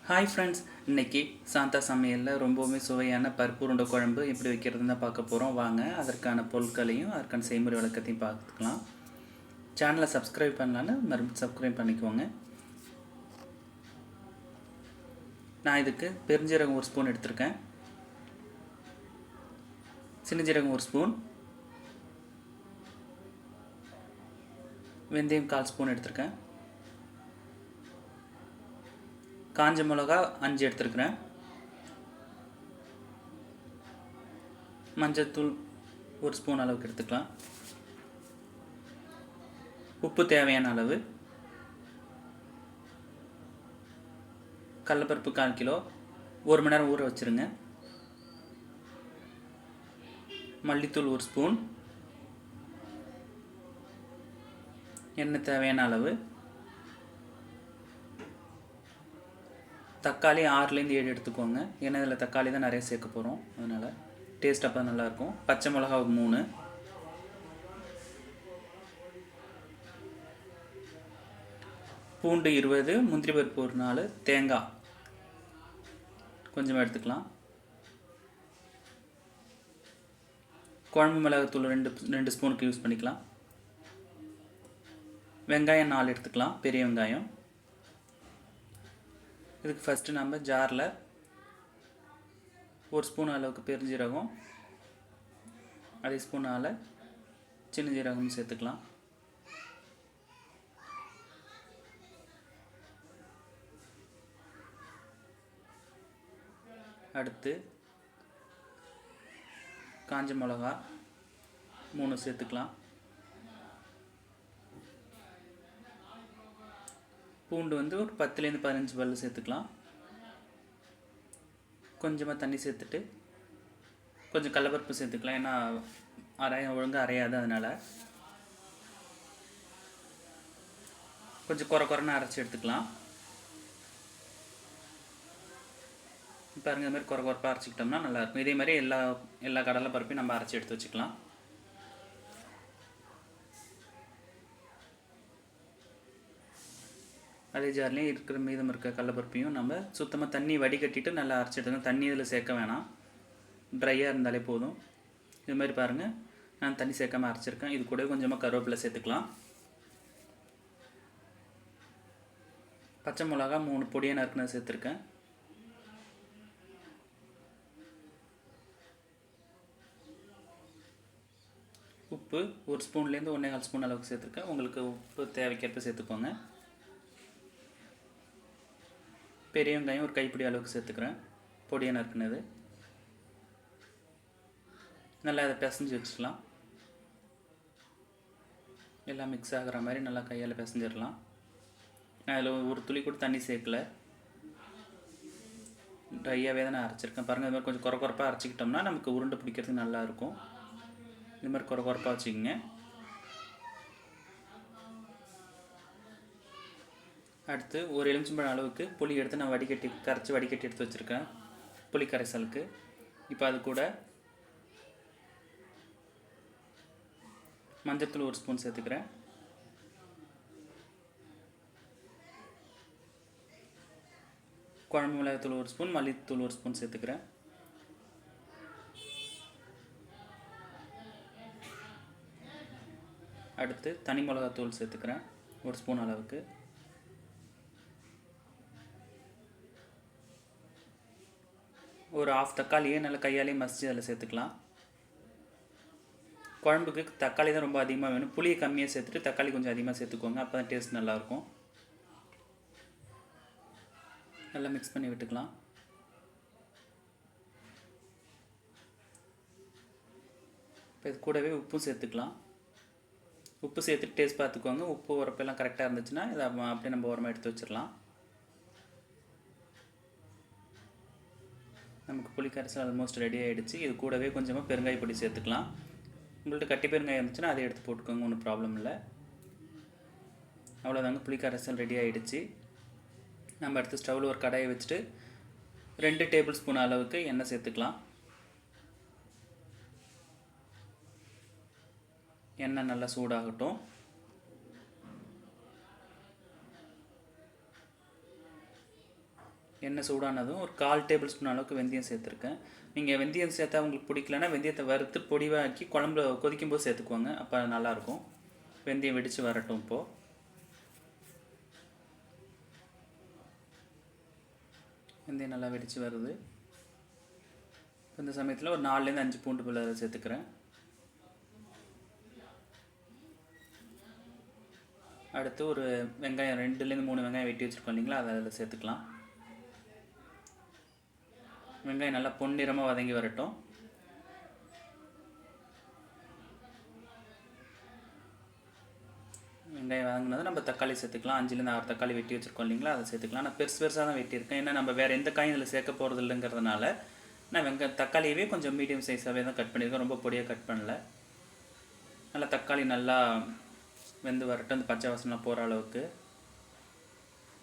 Hi friends, இன்றைக்கி சாந்தா சமையலில் ரொம்பவுமே சுவையான பருப்பு உருண்டை குழம்பு எப்படி வைக்கிறதுன்னு தான் பார்க்க போகிறோம். வாங்க அதற்கான பொருட்களையும் அதற்கான செய்முறை விளக்கத்தையும் பார்த்துக்கலாம். சேனலை சப்ஸ்கிரைப் பண்ணலான்னு மறுபடியும் சப்ஸ்கிரைப் பண்ணிக்கோங்க. நான் இதுக்கு பெருஞ்சீரகம் 1 ஸ்பூன் எடுத்திருக்கேன், சின்ன ஜீரகம் 1 ஸ்பூன், வெந்தயம் 1/4 ஸ்பூன் எடுத்திருக்கேன், காஞ்ச மிளகா 5 எடுத்துருக்கிறேன், மஞ்சள்தூள் 1 ஸ்பூன் அளவுக்கு எடுத்துக்கலாம், உப்பு தேவையான அளவு, கடலைப்பருப்பு 1/4 கிலோ 1 மணி நேரம் ஊற வச்சுருங்க, மல்லித்தூள் 1 ஸ்பூன், எண்ணெய் தேவையான அளவு, தக்காளி 6லேருந்து 7 எடுத்துக்கோங்க. ஏன்னா இதில் தக்காளி தான் நிறைய சேர்க்க போகிறோம், அதனால் டேஸ்ட் அப்போ நல்லாயிருக்கும். பச்சை மிளகா 3, பூண்டு 20, முந்திரி பருப்பு 4, தேங்காய் கொஞ்சமாக எடுத்துக்கலாம், குழம்பு மிளகாத்தூள் 2 ஸ்பூனுக்கு யூஸ் பண்ணிக்கலாம், வெங்காயம் 4 எடுத்துக்கலாம், பெரிய வெங்காயம். இதுக்கு ஃபஸ்ட்டு நம்ம ஜாரில் 1 ஸ்பூன் அளவுக்கு பெருஞ்சீரகம், அதே ஸ்பூனால் சின்ன ஜீரகம் சேர்த்துக்கலாம். அடுத்து காஞ்ச மிளகா 3 சேர்த்துக்கலாம், பூண்டு ஒரு 10லேருந்து 15 பல் சேர்த்துக்கலாம். கொஞ்சமாக தண்ணி சேர்த்துட்டு கொஞ்சம் கடலைப்பருப்பு சேர்த்துக்கலாம், ஏன்னா ஒழுங்காக அரையாது, அதனால் கொஞ்சம் குறைன்னு அரைச்சி எடுத்துக்கலாம். பாருங்கள், இது மாதிரி குறைப்பாக அரைச்சிக்கிட்டோம்னா நல்லாயிருக்கும். இதே மாதிரி எல்லா கடலைப்பருப்பையும் நம்ம அரைச்சி எடுத்து வச்சுக்கலாம். அதே ஜார்லேயும் மீதம் இருக்க கடலைப்பருப்பையும் நம்ம சுத்தமாக தண்ணி வடிகட்டிட்டு நல்லா அரைச்சி எடுத்துக்கணும். தண்ணி இதில் சேர்க்க வேணாம், ட்ரையாக இருந்தாலே போதும். இது மாதிரி பாருங்கள், நான் தண்ணி சேர்க்காமல் அரைச்சிருக்கேன். இது கூட கொஞ்சமாக கருவேப்பிலை சேர்த்துக்கலாம். பச்சை மிளகா 3 பொடியாக நறுக்குனது சேர்த்துருக்கேன். உப்பு 1 ஸ்பூன்லேருந்து 1.25 ஸ்பூன் அளவுக்கு சேர்த்துருக்கேன். உங்களுக்கு உப்பு தேவைக்கேற்ப சேர்த்துக்கோங்க. பெரிய வெங்காயம் 1 கைப்பிடி அளவுக்கு சேர்த்துக்கிறேன், பொடியாக நறுக்குனது. நல்லா அதை பிசைஞ்சு வச்சுக்கலாம். எல்லாம் மிக்ஸ் ஆகிற மாதிரி நல்லா கையால் பிசைஞ்சிடலாம். நான் அதில் ஒரு துளி கூட தண்ணி சேர்க்கலை, ட்ரையாகவே தான் நான் அரைச்சிருக்கேன். பாருங்கள், இது மாதிரி கொஞ்சம் குறைப்பாக அரைச்சிக்கிட்டோம்னா நமக்கு உருண்டை பிடிக்கிறதுக்கு நல்லாயிருக்கும். இது மாதிரி குறைப்பாக வச்சுக்கோங்க. அடுத்து ஒரு எலுமிச்சம்பழம் அளவுக்கு புளி எடுத்து நான் கரைச்சி வடிகட்டி எடுத்து வச்சுருக்கேன், புளி கரைசலுக்கு. இப்போ அது கூட மஞ்சள்தூள் 1 ஸ்பூன் சேர்த்துக்கிறேன், குழம்பு மிளகாத்தூள் 1 ஸ்பூன், மல்லித்தூள் 1 ஸ்பூன் சேர்த்துக்கிறேன். அடுத்து தனி மிளகாத்தூள் சேர்த்துக்கிறேன் 1 ஸ்பூன் அளவுக்கு. ஒரு 1/2 தக்காளியை நல்லா கையாலேயே மசித்து அதில் சேர்த்துக்கலாம். குழம்புக்கு தக்காளி தான் ரொம்ப அதிகமாக வேணும், புளியை கம்மியாக சேர்த்துட்டு தக்காளி கொஞ்சம் அதிகமாக சேர்த்துக்கோங்க, அப்போ தான் டேஸ்ட் நல்லாயிருக்கும். நல்லா மிக்ஸ் பண்ணி விட்டுக்கலாம். இப்போ இது கூடவே உப்பும் சேர்த்துக்கலாம். உப்பு சேர்த்துட்டு டேஸ்ட் பார்த்துக்கோங்க. உப்பு உரப்பெல்லாம் கரெக்டாக இருந்துச்சுன்னா இதை அப்படியே நம்ம ஓரமாக எடுத்து வச்சிடலாம். நமக்கு புளி கரைசல் ஆல்மோஸ்ட் ரெடி ஆகிடுச்சு. இது கூடவே கொஞ்சமாக பெருங்காய பொடி சேர்த்துக்கலாம். உங்கள்கிட்ட கட்டி பெருங்காயம் இருந்துச்சுன்னா அதை எடுத்து போட்டுக்கோங்க, ஒன்றும் ப்ராப்ளம் இல்லை. அவ்வளோதாங்க, புளி கரைசல் ரெடி ஆகிடுச்சு. நம்ம அடுத்து ஸ்டவ்வில் ஒரு கடாயை வச்சுட்டு 2 டேபிள் ஸ்பூன் அளவுக்கு எண்ணெய் சேர்த்துக்கலாம். எண்ணெய் நல்லா சூடாகட்டும். எண்ணெய் சூடானதும் ஒரு 1/4 டேபிள் ஸ்பூன் அளவுக்கு வெந்தயம் சேர்த்துருக்கேன். நீங்கள் வெந்தயம் சேர்த்தா உங்களுக்கு பிடிக்கலன்னா வெந்தயத்தை வறுத்து பொடிவாக்கி குழம்புல கொதிக்கும்போது சேர்த்துக்குவாங்க, அப்போ நல்லாயிருக்கும். வெந்தயம் வெடித்து வரட்டும். இப்போது வெந்தயம் நல்லா வெடித்து வருது. இந்த சமயத்தில் ஒரு 4லேருந்து 5 பூண்டு பல் சேர்த்துக்கிறேன். அடுத்து ஒரு வெங்காயம் 2லேருந்து 3 வெங்காயம் வெட்டி வச்சுருக்கோம் இல்லைங்களா, அதை அதில் சேர்த்துக்கலாம். வெங்காயம் நல்லா பொன்னிறமாக வதங்கி வரட்டும். வெங்காயம் வதங்கினது நம்ம தக்காளி சேர்த்துக்கலாம். 5லேருந்து 6 தக்காளி வெட்டி வச்சுருக்கோம் இல்லைங்களா, அதை சேர்த்துக்கலாம். நான் பெருசாக தான் வெட்டியிருக்கேன், ஏன்னா நம்ம வேறு எந்த காயும் இதில் சேர்க்க போகிறது இல்லைங்கிறதுனால நான் தக்காளியவே கொஞ்சம் மீடியம் சைஸாகவே தான் கட் பண்ணியிருக்கேன், ரொம்ப பொடியாக கட் பண்ணல. நல்லா தக்காளி நல்லா வெந்து வரட்டும். அந்த பச்சை வாசனை போகிற அளவுக்கு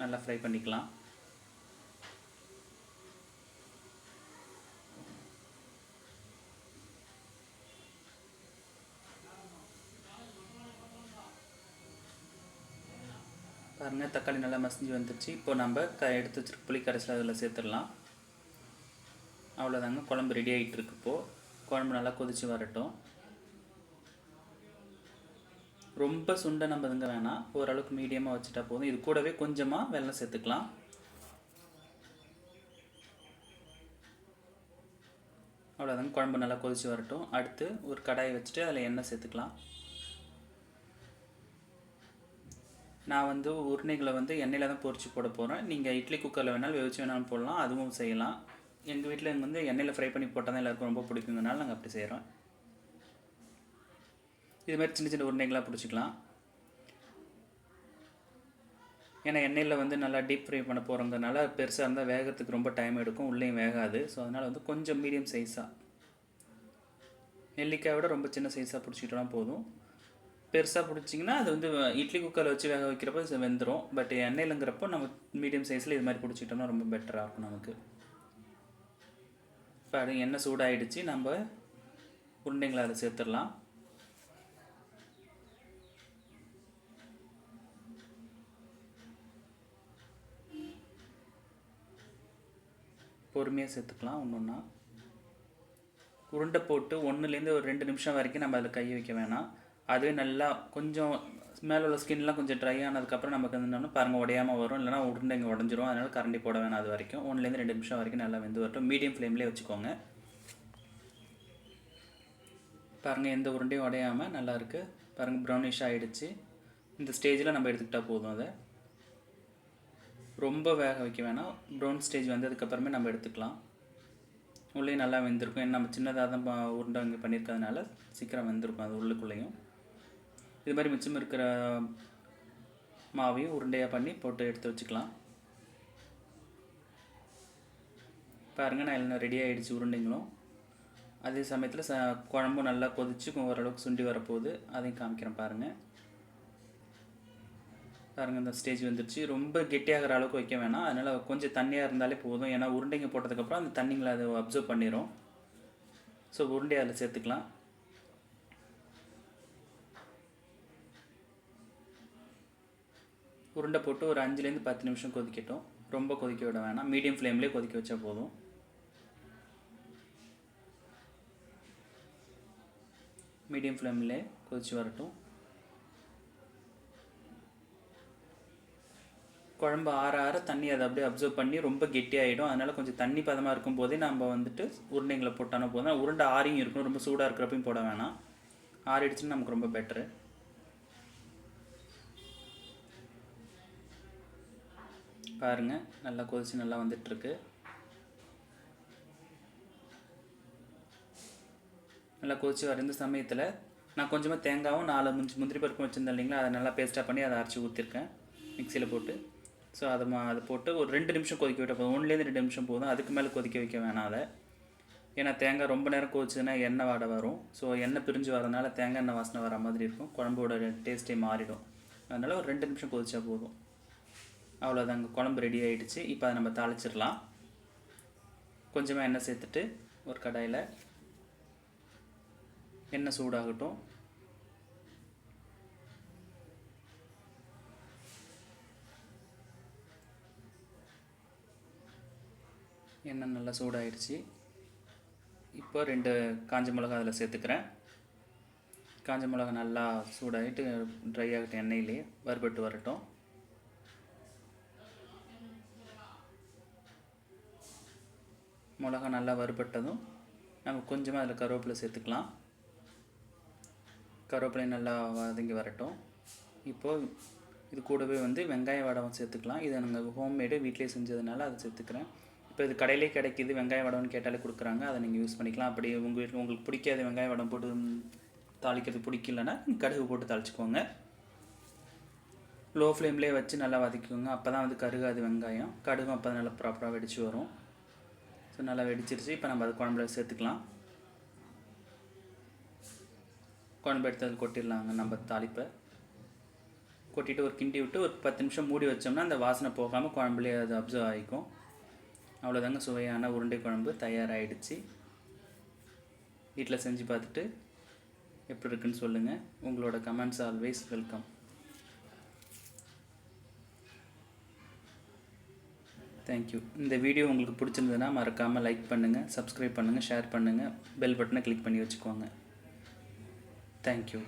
நல்லா ஃப்ரை பண்ணிக்கலாம். பாருங்கள், தக்காளி நல்லா மசிஞ்சு வந்துடுச்சு. இப்போ நம்ம எடுத்து வச்சுருக்க புளி கரைசல் அதில் சேர்த்துடலாம். அவ்வளோதாங்க, குழம்பு ரெடி ஆகிட்டு இருக்கு. இப்போது குழம்பு நல்லா கொதித்து வரட்டும். ரொம்ப சுண்டை நம்ம இதுங்க வேணாம், ஓரளவுக்கு மீடியமாக வச்சுட்டா போதும். இது கூடவே கொஞ்சமாக வெல்லம் சேர்த்துக்கலாம். அவ்வளோதாங்க, குழம்பு நல்லா கொதித்து வரட்டும். அடுத்து ஒரு கடாயை வச்சுட்டு அதில் எண்ணெய் சேர்த்துக்கலாம். நான் வந்து உருளைகளை வந்து எண்ணெயில் தான் பொரிச்சு போட போகிறேன். நீங்கள் இட்லி குக்கரில் வேணாலும் வேவிச்சு வேணாலும் போடலாம், அதுவும் செய்யலாம். எங்கள் வீட்டில் வந்து எண்ணெயில் ஃப்ரை பண்ணி போட்டால் தான் எல்லாருக்கும் ரொம்ப பிடிக்குங்கனால நாங்கள் அப்படி செய்கிறோம். இதுமாதிரி சின்ன சின்ன உருண்டைகளாக பிடிச்சிக்கலாம். ஏன்னா எண்ணெயில் வந்து நல்லா டீப் ஃப்ரை பண்ண போகிறதுனால பெருசாக இருந்தால் வேகிறதுக்கு ரொம்ப டைம் எடுக்கும், உள்ளேயும் வேகாது. ஸோ அதனால் வந்து கொஞ்சம் மீடியம் சைஸாக, நெல்லிக்காயை விட ரொம்ப சின்ன சைஸாக பிடிச்சிக்கிட்டோன்னா போதும். பெருசாக பிடிச்சிங்கன்னா அது வந்து இட்லி குக்கரில் வச்சு வேக வைக்கிறப்போ வெந்துடும். பட் எண்ணெயிலங்கிறப்போ நம்ம மீடியம் சைஸில் இது மாதிரி பிடிச்சிக்கிட்டோம்னா ரொம்ப பெட்டராக இருக்கும் நமக்கு. இப்போ அது எண்ணெய் சூடாகிடுச்சு, நம்ம உருண்டைங்களை அதை சேர்த்துடலாம். பொறுமையாக சேர்த்துக்கலாம். ஒன்று ஒன்றா உருண்டை போட்டு 1லேருந்து ஒரு 2 நிமிஷம் வரைக்கும் நம்ம அதில் கை வைக்க வேணாம். அதுவே நல்லா கொஞ்சம் மேலே உள்ள ஸ்கின்லாம் கொஞ்சம் ட்ரை ஆனதுக்கப்புறம் நமக்கு என்னென்னா பாருங்கள் உடையாமல் வரும், இல்லைனா உருண்டைங்க உடஞ்சிரும். அதனால் கரண்டி போட வேணாம். அது வரைக்கும் 1லேருந்து 2 நிமிஷம் வரைக்கும் நல்லா வெந்து வரட்டும். மீடியம் ஃப்ளேம்லேயே வச்சுக்கோங்க. பாருங்கள், எந்த உருண்டையும் உடையாமல் நல்லா இருக்குது. பாருங்கள், ப்ரௌனிஷ் ஆகிடுச்சு. இந்த ஸ்டேஜில் நம்ம எடுத்துக்கிட்டால் போதும். அதை ரொம்ப வேக வைக்க வேணாம். ப்ரௌன் ஸ்டேஜ் வந்ததுக்கப்புறமே நம்ம எடுத்துக்கலாம். உள்ளே நல்லா வெந்திருக்கும். ஏன்னா நம்ம சின்னதாக தான் உருண்டை இங்கே பண்ணியிருக்கிறதுனால சீக்கிரம் வெந்திருக்கும் அது உள்ளுக்குள்ளேயும். இது மாதிரி மிச்சம் இருக்கிற மாவையும் உருண்டையாக பண்ணி போட்டு எடுத்து வச்சுக்கலாம். பாருங்கள், நான் எல்லாம் ரெடி ஆகிடுச்சு உருண்டைங்களும். அதே சமயத்தில் குழம்பும் நல்லா கொதிச்சு ஓரளவுக்கு சுண்டி வரப்போகுது, அதையும் காமிக்கிறேன். பாருங்கள் இந்த ஸ்டேஜ் வந்துடுச்சு. ரொம்ப கெட்டியாகிற அளவுக்கு வைக்க வேணாம், அதனால் கொஞ்சம் தண்ணியாக இருந்தாலே போதும். ஏன்னா உருண்டைங்க போட்டதுக்கப்புறம் அந்த தண்ணிங்களை அதை அப்சர்வ் பண்ணிடும். ஸோ உருண்டையை அதில் சேர்த்துக்கலாம். உருண்டை போட்டு ஒரு 5லேருந்து 10 நிமிஷம் கொதிக்கட்டும். ரொம்ப கொதிக்க விட வேணாம், மீடியம் ஃப்ளேம்லேயே கொதிக்க வச்சா போதும். மீடியம் ஃப்ளேம்லேயே கொதிச்சு வரட்டும். குழம்பு ஆற தண்ணி அதை அப்படியே அப்சர்வ் பண்ணி ரொம்ப கெட்டியாகிடும். அதனால் கொஞ்சம் தண்ணி பதமாக இருக்கும் போதே நம்ம வந்துட்டு உருண்டைங்களை போட்டாலும் போதும். உருண்டை ஆறியும் இருக்கணும், ரொம்ப சூடாக இருக்கிறப்பையும் போட வேணாம். ஆறிடுச்சுன்னு நமக்கு ரொம்ப பெட்ரு. பாருங்கள், நல்லா கொதிச்சு நல்லா வந்துட்டுருக்கு. நல்லா கொதிச்சு வர இந்த சமயத்தில் நான் கொஞ்சமாக தேங்காயும் 4 முந்திரி பருப்பும் வச்சுருந்தேன் இல்லைங்களா, அதை நல்லா பேஸ்ட்டாக பண்ணி அதை அரைச்சி ஊற்றிருக்கேன் மிக்சியில் போட்டு. ஸோ அதை போட்டு ஒரு 2 நிமிஷம் கொதிக்க விட்டால் போதும். 1லேருந்து 2 நிமிஷம் போதும், அதுக்கு மேலே கொதிக்க வைக்க வேணாம் அதை. ஏன்னா தேங்காய் ரொம்ப நேரம் கொதிச்சுன்னா எண்ணெய் வாடை வரும். ஸோ எண்ணெய் பிரிஞ்சு வரதுனால தேங்காய் எண்ணெய் வாசனை வர மாதிரி இருக்கும், குழம்போட டேஸ்ட்டே மாறிடும். அதனால் ஒரு 2 நிமிஷம் கொதிச்சா போதும். அவ்வளோதாங்க, குழம்பு ரெடி ஆகிடுச்சு. இப்போ அதை நம்ம தாளிச்சிடலாம். கொஞ்சமாக எண்ணெய் சேர்த்துட்டு ஒரு கடாயில் எண்ணெய் சூடாகட்டும். எண்ணெய் நல்லா சூடாயிடுச்சு. இப்போ 2 காஞ்ச மிளகா அதில் சேர்த்துக்கிறேன். காஞ்ச மிளகா நல்லா சூடாகிட்டு ட்ரை ஆகட்டும், எண்ணெயிலே வறுபட்டு வரட்டும். மிளகா நல்லா வறுபட்டதும் நம்ம கொஞ்சமாக அதில் கருவேப்பிலை சேர்த்துக்கலாம். கருவேப்பிலை நல்லா வதங்கி வரட்டும். இப்போது இது கூடவே வெங்காய வடகம் சேர்த்துக்கலாம். இதை நாங்கள் ஹோம்மேடு வீட்டிலே செஞ்சதுனால அதை சேர்த்துக்கிறேன். இப்போ இது கடையிலே கிடைக்கிது, வெங்காய வடம்னு கேட்டாலே கொடுக்குறாங்க, அதை நீங்கள் யூஸ் பண்ணிக்கலாம். அப்படி உங்களுக்கு பிடிக்காத வெங்காய வடம் போட்டு தாளிக்கிறது பிடிக்கலன்னா கடுகு போட்டு தாளிச்சிக்கோங்க. லோ ஃப்ளேம்லேயே வச்சு நல்லா வதக்கிக்கோங்க. அப்போ தான் கருகாது வெங்காயம். கடுகும் அப்போ நல்லா ப்ராப்பராக வெடித்து வரும். ஸோ நல்லா வெடிச்சிருச்சு. இப்போ நம்ம அது குழம்புல சேர்த்துக்கலாம். குழம்பு எடுத்து அது கொட்டிடலாங்க. நம்ம தாளிப்பை கொட்டிட்டு ஒரு கிண்டி விட்டு ஒரு 10 நிமிஷம் மூடி வச்சோம்னா அந்த வாசனை போகாமல் குழம்புலேயே அது அப்சர்வ் ஆகிக்கும். அவ்வளோதாங்க, சுவையான உருண்டை குழம்பு தயாராகிடுச்சு. வீட்டில் செஞ்சு பார்த்துட்டு எப்படி இருக்குன்னு சொல்லுங்கள். உங்களோட கமெண்ட்ஸ் ஆல்வேஸ் வெல்கம். தேங்க்யூ. இந்த வீடியோ உங்களுக்கு பிடிச்சிருந்ததுன்னா மறக்காமல் லைக் பண்ணுங்கள், சப்ஸ்கிரைப் பண்ணுங்கள், ஷேர் பண்ணுங்கள், பெல் பட்டனை கிளிக் பண்ணி வச்சுக்கோங்க. தேங்க்யூ.